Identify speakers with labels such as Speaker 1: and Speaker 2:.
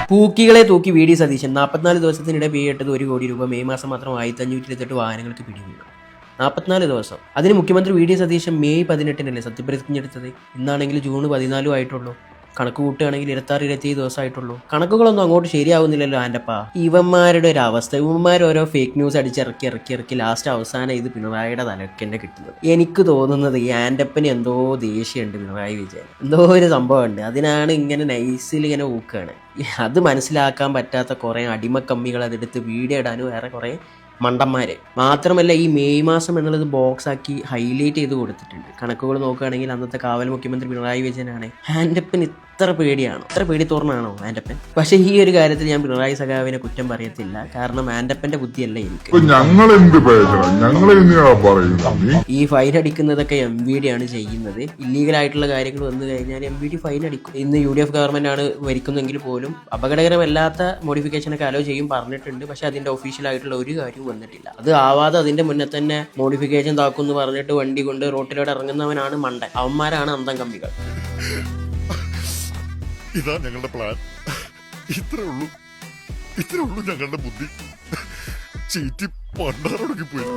Speaker 1: പൂക്കികളെ തൂക്കി V D Satheesan 44 ദിവസത്തിനിടെ പിടിയിട്ടത് 1 കോടി രൂപ. മെയ് മാസം മാത്രം 1528 വാഹനങ്ങൾക്ക് പിടിവീണു. 44 ദിവസം. അതിന് മുഖ്യമന്ത്രി വി ഡി സതീശൻ മെയ് 18-നല്ലേ സത്യപ്രതിജ്ഞ എടുത്തത്. ഇന്നാണെങ്കിൽ ജൂൺ 14 ആയിട്ടുള്ളൂ. കണക്ക് കൂട്ടുകയാണെങ്കിൽ 26-27 ദിവസമായിട്ടുള്ളൂ. കണക്കുകളൊന്നും അങ്ങോട്ട് ശരിയാവുന്നില്ലല്ലോ ആൻ്റപ്പ. ഇവന്മാരുടെ ഒരു അവസ്ഥ, ഇവന്മാർ ഓരോ ഫേക്ക് ന്യൂസ് അടിച്ചിറക്കി ലാസ്റ്റ് അവസാനം ഇത് പിണറായിയുടെ തലയ്ക്ക് തന്നെ കിട്ടുന്നത്. എനിക്ക് തോന്നുന്നത് ഈ ആൻ്റപ്പന് എന്തോ ദേഷ്യമുണ്ട് പിണറായി വിജയൻ, എന്തോ ഒരു സംഭവമുണ്ട്. അതിനാണ് ഇങ്ങനെ നൈസിൽ ഇങ്ങനെ ഊക്കുകയാണ്. അത് മനസ്സിലാക്കാൻ പറ്റാത്ത കുറേ അടിമക്കമ്മികൾ അതെടുത്ത് വീഡിയോ ഇടാനും വേറെ കുറേ മണ്ടന്മാരെ. മാത്രമല്ല ഈ മെയ് മാസം എന്നുള്ളത് ബോക്സ് ആക്കി ഹൈലൈറ്റ് ചെയ്ത് കൊടുത്തിട്ടുണ്ട്. കണക്കുകൾ നോക്കുകയാണെങ്കിൽ അന്നത്തെ കാവൽ മുഖ്യമന്ത്രി പിണറായി വിജയനാണ്. ആൻ്റപ്പൻ ഇത്ര പേടിയാണോ, ഇത്ര പേടി തോർന്നാണോ ആൻ്റപ്പൻ? പക്ഷേ ഈ ഒരു കാര്യത്തിൽ ഞാൻ പിണറായി സഖാവിനെ കുറ്റം പറയത്തില്ല. കാരണം ആൻ്റപ്പന്റെ ബുദ്ധിയല്ല എനിക്ക്. ഈ ഫൈൻ അടിക്കുന്നതൊക്കെ MVD ആണ് ചെയ്യുന്നത്. ഇല്ലീഗൽ ആയിട്ടുള്ള കാര്യങ്ങൾ വന്നു കഴിഞ്ഞാൽ MVD ഫൈൻ അടിക്കും. ഇന്ന് UDF ഗവൺമെന്റ് ആണ് ഭരിക്കുന്നെങ്കിൽ പോലും അപകടകരമല്ലാത്ത മോഡിഫിക്കേഷനൊക്കെ അലോ ചെയ്യും പറഞ്ഞിട്ടുണ്ട്. പക്ഷെ അതിന്റെ ഒഫീഷ്യൽ ആയിട്ടുള്ള ഒരു കാര്യവും വന്നിട്ടില്ല. അത് ആവാതെ അതിന്റെ മുന്നേ തന്നെ മോഡിഫിക്കേഷൻ താക്കുമെന്ന് പറഞ്ഞിട്ട് വണ്ടി കൊണ്ട് റോട്ടിലൂടെ ഇറങ്ങുന്നവനാണ് മണ്ടൻ. അവന്മാരാണ് അന്തം കമ്പികൾ.
Speaker 2: ഇതാ ഞങ്ങളുടെ പ്ലാൻ. ഇത്രേ ഉള്ളൂ ഞങ്ങളുടെ ബുദ്ധി. ചീറ്റി പണ്ടാറൊടുക്കി പോയി.